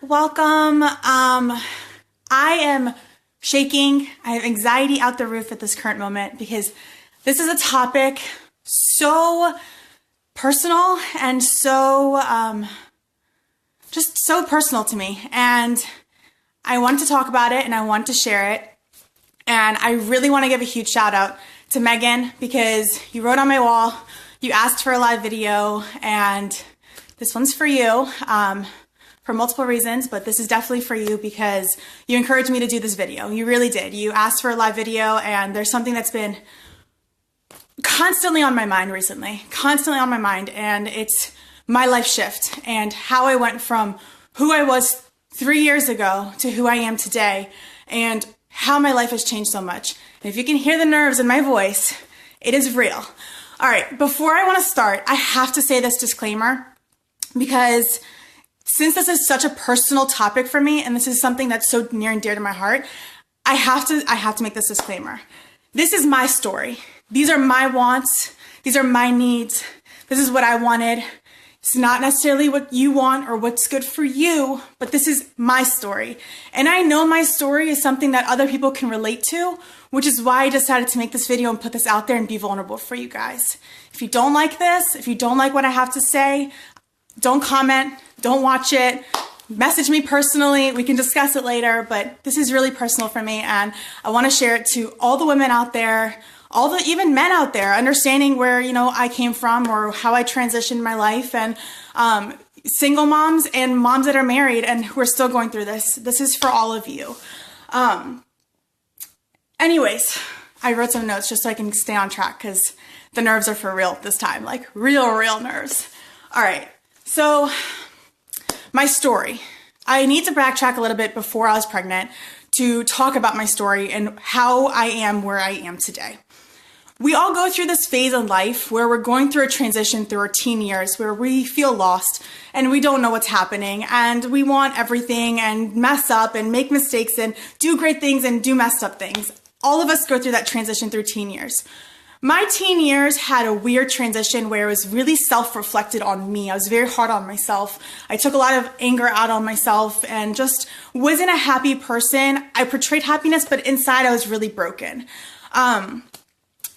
welcome. I am shaking. I have anxiety out the roof at this current moment because this is a topic so personal and just so personal to me. And I want to talk about it and I want to share it. And I really want to give a huge shout out to Megan because you wrote on my wall, you asked for a live video, and this one's for you for multiple reasons, but this is definitely for you because you encouraged me to do this video. You really did. You asked for a live video, and there's something that's been constantly on my mind recently, and it's my life shift and how I went from who I was 3 years ago to who I am today, and how my life has changed so much. And if you can hear the nerves in my voice, it is real. All right, before I want to start, I have to say this disclaimer because since this is such a personal topic for me and this is something that's so near and dear to my heart, I have to make this disclaimer. This is my story. These are my wants. These are my needs. This is what I wanted. It's not necessarily what you want or what's good for you, but this is my story. And I know my story is something that other people can relate to, which is why I decided to make this video and put this out there and be vulnerable for you guys. If you don't like this, if you don't like what I have to say, don't comment, don't watch it, message me personally, we can discuss it later, but this is really personal for me and I want to share it to all the women out there, even men out there, understanding where, I came from or how I transitioned my life, and single moms and moms that are married and who are still going through this. This is for all of you. Anyways, I wrote some notes just so I can stay on track because the nerves are for real this time, like real nerves. All right, so my story. I need to backtrack a little bit before I was pregnant to talk about my story and how I am where I am today. We all go through this phase in life where we're going through a transition through our teen years where we feel lost and we don't know what's happening and we want everything and mess up and make mistakes and do great things and do messed up things. All of us go through that transition through teen years. My teen years had a weird transition where it was really self-reflected on me. I was very hard on myself. I took a lot of anger out on myself and just wasn't a happy person. I portrayed happiness, but inside I was really broken.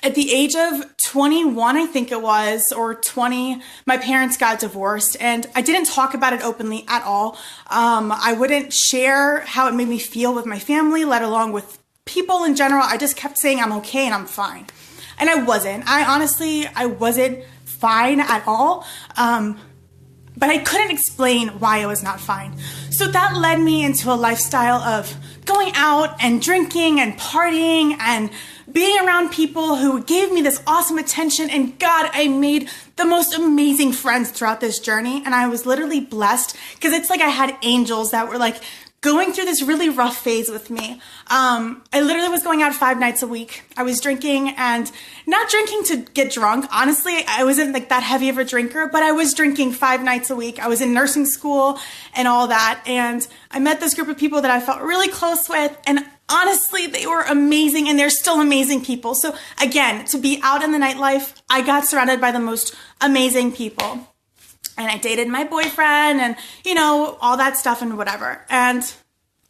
At the age of 21, I think it was, or 20, my parents got divorced and I didn't talk about it openly at all. I wouldn't share how it made me feel with my family, let alone with people in general. I just kept saying I'm okay and I'm fine. And I wasn't. I wasn't fine at all. But I couldn't explain why I was not fine. So that led me into a lifestyle of going out and drinking and partying and being around people who gave me this awesome attention. And God, I made the most amazing friends throughout this journey. And I was literally blessed because it's like I had angels that were like going through this really rough phase with me. I literally was going out 5 nights a week. I was drinking and not drinking to get drunk. Honestly, I wasn't like that heavy of a drinker, but I was drinking 5 nights a week. I was in nursing school and all that. And I met this group of people that I felt really close with. And honestly, they were amazing and they're still amazing people. So again, to be out in the nightlife, I got surrounded by the most amazing people. And I dated my boyfriend and, all that stuff and whatever. And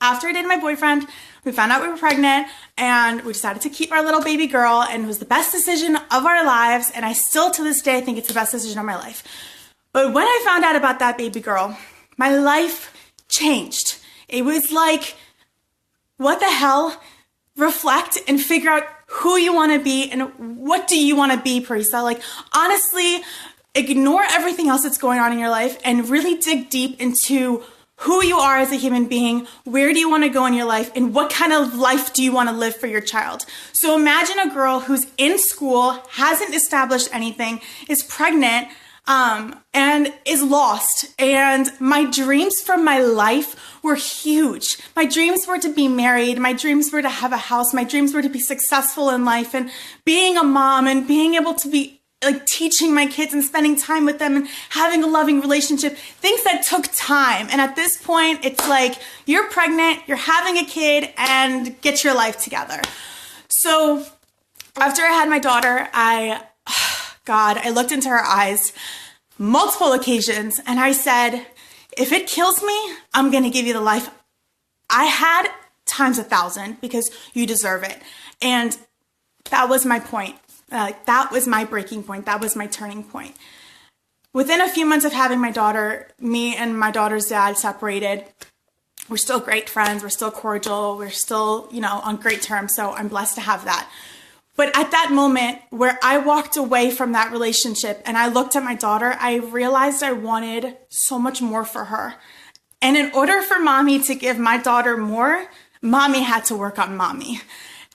after I dated my boyfriend, we found out we were pregnant and we decided to keep our little baby girl, and it was the best decision of our lives. And I still, to this day, think it's the best decision of my life. But when I found out about that baby girl, my life changed. It was like, what the hell? Reflect and figure out who you want to be and what do you want to be, Parisa. Like, honestly, ignore everything else that's going on in your life and really dig deep into who you are as a human being, where do you want to go in your life, and what kind of life do you want to live for your child. So imagine a girl who's in school, hasn't established anything, is pregnant, and is lost. And my dreams from my life were huge. My dreams were to be married. My dreams were to have a house. My dreams were to be successful in life and being a mom and being able to be like teaching my kids and spending time with them and having a loving relationship, things that took time. And at this point, it's like, you're pregnant, you're having a kid, and get your life together. So after I had my daughter, I looked into her eyes multiple occasions and I said, if it kills me, I'm going to give you the life I had times 1,000 because you deserve it. And that was my point. That was my breaking point. That was my turning point. Within a few months of having my daughter, me and my daughter's dad separated. We're still great friends. We're still cordial. We're still, on great terms. So I'm blessed to have that. But at that moment where I walked away from that relationship and I looked at my daughter, I realized I wanted so much more for her. And in order for mommy to give my daughter more, mommy had to work on mommy.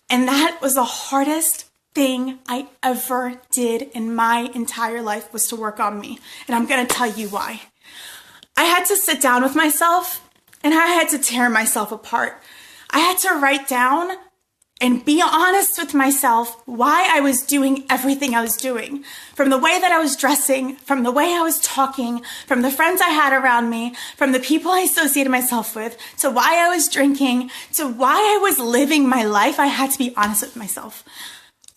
And that was the hardest thing I ever did in my entire life, was to work on me. And I'm going to tell you why. I had to sit down with myself and I had to tear myself apart. I had to write down and be honest with myself why I was doing everything I was doing. From the way that I was dressing, from the way I was talking, from the friends I had around me, from the people I associated myself with, to why I was drinking, to why I was living my life. I had to be honest with myself.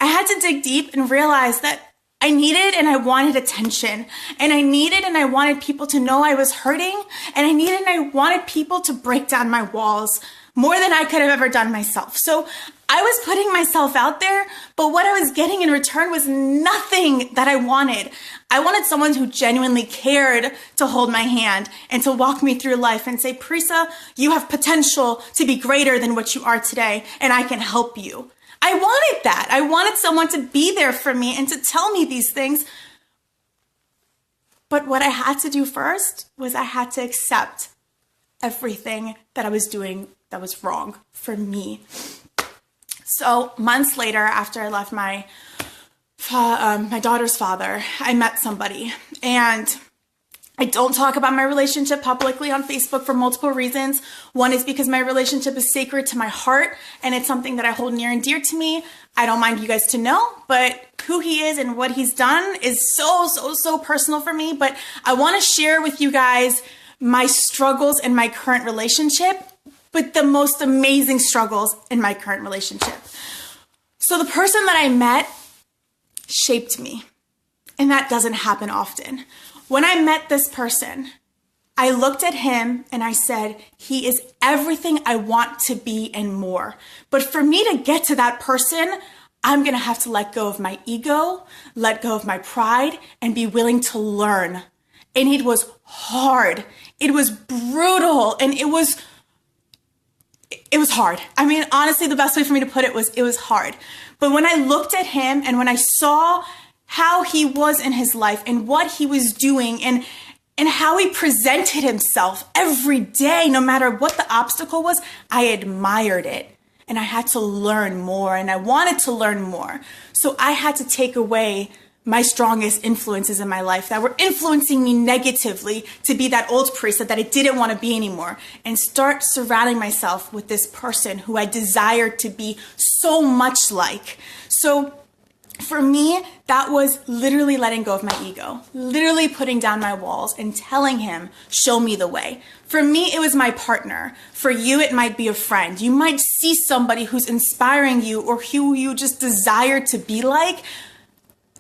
I had to dig deep and realize that I needed and I wanted attention, and I needed and I wanted people to know I was hurting, and I needed and I wanted people to break down my walls more than I could have ever done myself. So I was putting myself out there, but what I was getting in return was nothing that I wanted. I wanted someone who genuinely cared to hold my hand and to walk me through life and say, Parisa, you have potential to be greater than what you are today, and I can help you. I wanted that. I wanted someone to be there for me and to tell me these things. But what I had to do first was I had to accept everything that I was doing that was wrong for me. So months later, after I left my daughter's father, I met somebody, and I don't talk about my relationship publicly on Facebook for multiple reasons. One is because my relationship is sacred to my heart, and it's something that I hold near and dear to me. I don't mind you guys to know, but who he is and what he's done is so personal for me. But I want to share with you guys my struggles in my current relationship, but the most amazing struggles in my current relationship. So the person that I met shaped me, and that doesn't happen often. When I met this person, I looked at him and I said, he is everything I want to be and more. But for me to get to that person, I'm going to have to let go of my ego, let go of my pride, and be willing to learn. And it was hard. It was brutal. And it was hard. I mean, honestly, the best way for me to put it was hard. But when I looked at him and when I saw how he was in his life and what he was doing and how he presented himself every day, no matter what the obstacle was, I admired it. And I had to learn more, and I wanted to learn more. So I had to take away my strongest influences in my life that were influencing me negatively to be that old Parisa that I didn't want to be anymore, and start surrounding myself with this person who I desired to be so much like. So for me, that was literally letting go of my ego, literally putting down my walls and telling him, show me the way. For me, it was my partner. For you, it might be a friend. You might see somebody who's inspiring you or who you just desire to be like.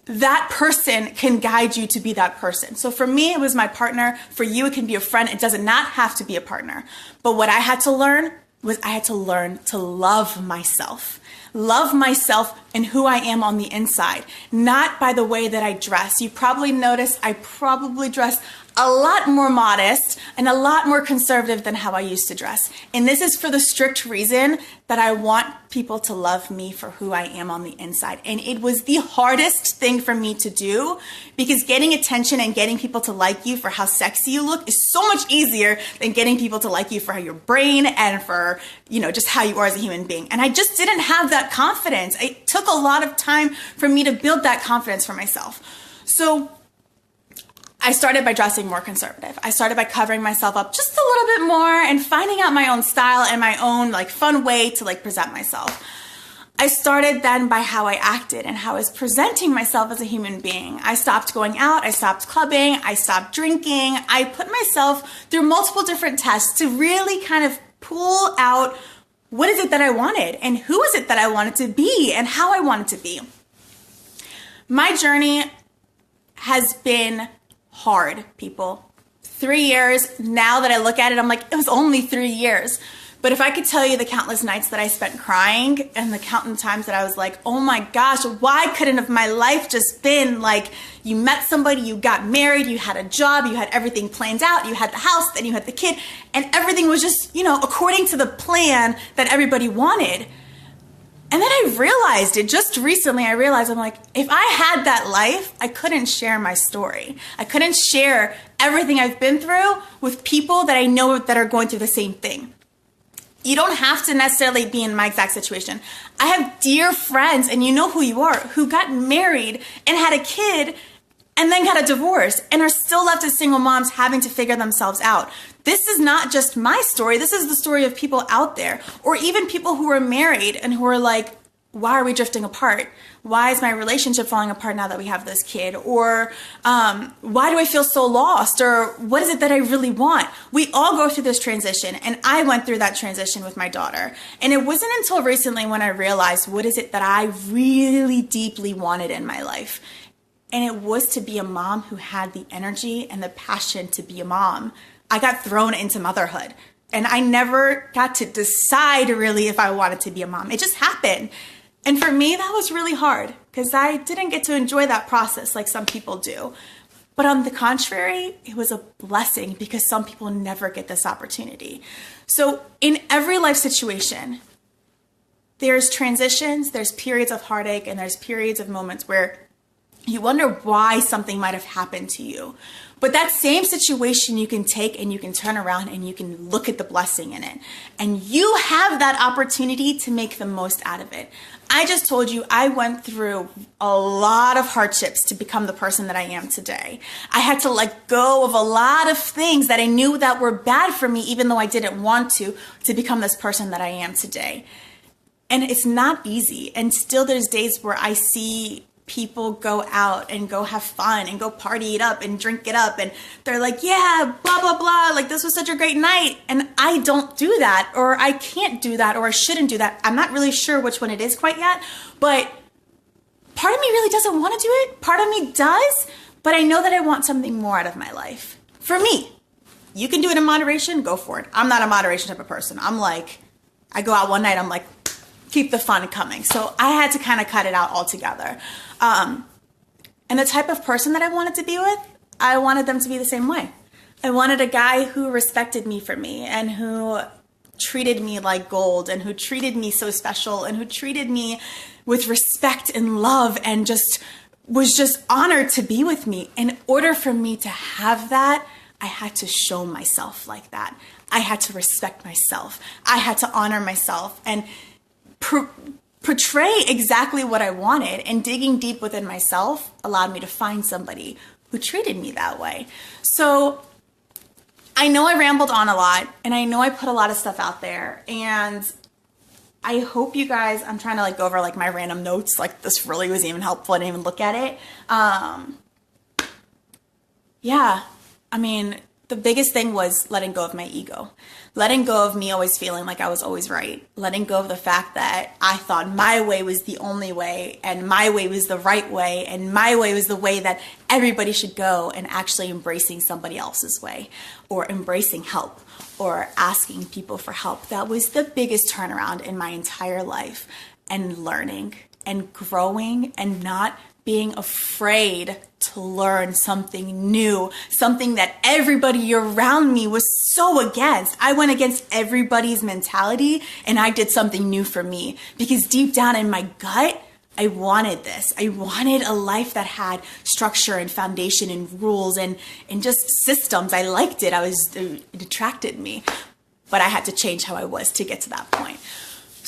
That person can guide you to be that person. So for me, it was my partner. For you, it can be a friend. It does not have to be a partner. But what I had to learn was I had to learn to love myself and who I am on the inside, not by the way that I dress. You probably noticed I probably dress a lot more modest and a lot more conservative than how I used to dress. And this is for the strict reason that I want people to love me for who I am on the inside. And it was the hardest thing for me to do, because getting attention and getting people to like you for how sexy you look is so much easier than getting people to like you for your brain and for, just how you are as a human being. And I just didn't have that confidence. It took a lot of time for me to build that confidence for myself. So I started by dressing more conservative. I started by covering myself up just a little bit more and finding out my own style and my own fun way to present myself. I started then by how I acted and how I was presenting myself as a human being. I stopped going out, I stopped clubbing, I stopped drinking. I put myself through multiple different tests to really kind of pull out what is it that I wanted and who is it that I wanted to be and how I wanted to be. My journey has been hard, people. 3 years, now that I look at it, I'm like, it was only 3 years. But if I could tell you the countless nights that I spent crying and the countless times that I was like, oh my gosh, why couldn't have my life just been like, you met somebody, you got married, you had a job, you had everything planned out, you had the house, then you had the kid, and everything was just, according to the plan that everybody wanted. And then I realized it just recently. I'm like, if I had that life, I couldn't share my story. I couldn't share everything I've been through with people that I know that are going through the same thing. You don't have to necessarily be in my exact situation. I have dear friends, and you know who you are, who got married and had a kid and then got a divorce and are still left as single moms having to figure themselves out. This is not just my story. This is the story of people out there, or even people who are married and who are like, why are we drifting apart? Why is my relationship falling apart now that we have this kid? Or why do I feel so lost? Or what is it that I really want? We all go through this transition, and I went through that transition with my daughter. And it wasn't until recently when I realized what is it that I really deeply wanted in my life. And it was to be a mom who had the energy and the passion to be a mom. I got thrown into motherhood, and I never got to decide really if I wanted to be a mom. It just happened. And for me, that was really hard because I didn't get to enjoy that process like some people do. But on the contrary, it was a blessing because some people never get this opportunity. So in every life situation, there's transitions, there's periods of heartache, and there's periods of moments where you wonder why something might have happened to you. But that same situation you can take and you can turn around and you can look at the blessing in it. And you have that opportunity to make the most out of it. I just told you I went through a lot of hardships to become the person that I am today. I had to let go of a lot of things that I knew that were bad for me, even though I didn't want to become this person that I am today. And it's not easy. And still there's days where I see people go out and go have fun and go party it up and drink it up, and they're like, yeah, blah, blah, blah, like this was such a great night. And I don't do that, or I can't do that, or I shouldn't do that. I'm not really sure which one it is quite yet, but part of me really doesn't want to do it. Part of me does, but I know that I want something more out of my life. For me, you can do it in moderation, go for it. I'm not a moderation type of person. I'm like, I go out one night, I'm like, keep the fun coming. So I had to kind of cut it out altogether. And the type of person that I wanted to be with, I wanted them to be the same way. I wanted a guy who respected me for me, and who treated me like gold, and who treated me so special, and who treated me with respect and love, and just was just honored to be with me. In order for me to have that, I had to show myself like that. I had to respect myself. I had to honor myself and portray exactly what I wanted. And digging deep within myself allowed me to find somebody who treated me that way. So I know I rambled on a lot, and I know I put a lot of stuff out there, and I hope you guys, I'm trying to like go over like my random notes, like this really was even helpful. I didn't even look at it. Yeah, I mean, the biggest thing was letting go of my ego, letting go of me always feeling like I was always right, letting go of the fact that I thought my way was the only way, and my way was the right way, and my way was the way that everybody should go, and actually embracing somebody else's way, or embracing help, or asking people for help. That was the biggest turnaround in my entire life, and learning and growing and not being afraid to learn something new, something that everybody around me was so against. I went against everybody's mentality, and I did something new for me, because deep down in my gut, I wanted this. I wanted a life that had structure and foundation and rules and just systems. I liked it. It attracted me, but I had to change how I was to get to that point.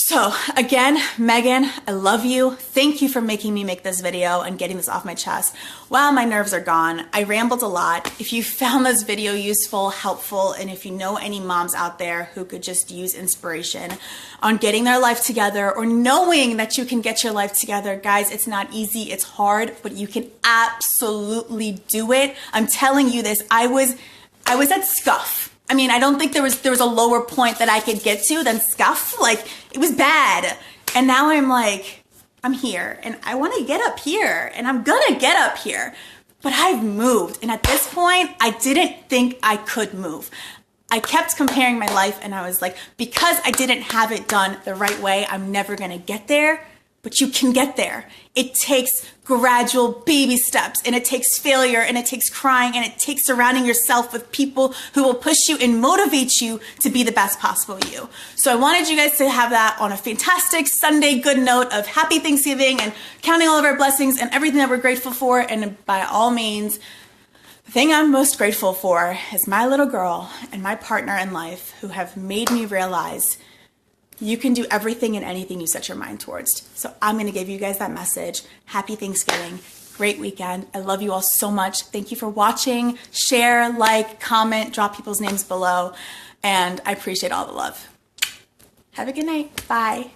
So again, Megan, I love you. Thank you for making me make this video and getting this off my chest. Wow, my nerves are gone. I rambled a lot. If you found this video useful, helpful, and if you know any moms out there who could just use inspiration on getting their life together, or knowing that you can get your life together, guys, it's not easy, it's hard, but you can absolutely do it. I'm telling you this. I was at Scuff. I mean, I don't think there was a lower point that I could get to than Scuff. Like, it was bad. And now I'm like, I'm here, and I want to get up here, and I'm gonna get up here. But I've moved, and at this point, I didn't think I could move. I kept comparing my life, and I was like, because I didn't have it done the right way, I'm never gonna get there. But you can get there. It takes gradual baby steps, and it takes failure, and it takes crying, and it takes surrounding yourself with people who will push you and motivate you to be the best possible you. So I wanted you guys to have that on a fantastic Sunday good note of happy Thanksgiving and counting all of our blessings and everything that we're grateful for. And by all means, the thing I'm most grateful for is my little girl and my partner in life who have made me realize you can do everything and anything you set your mind towards. So I'm going to give you guys that message. Happy Thanksgiving. Great weekend. I love you all so much. Thank you for watching. Share, like, comment, drop people's names below. And I appreciate all the love. Have a good night. Bye.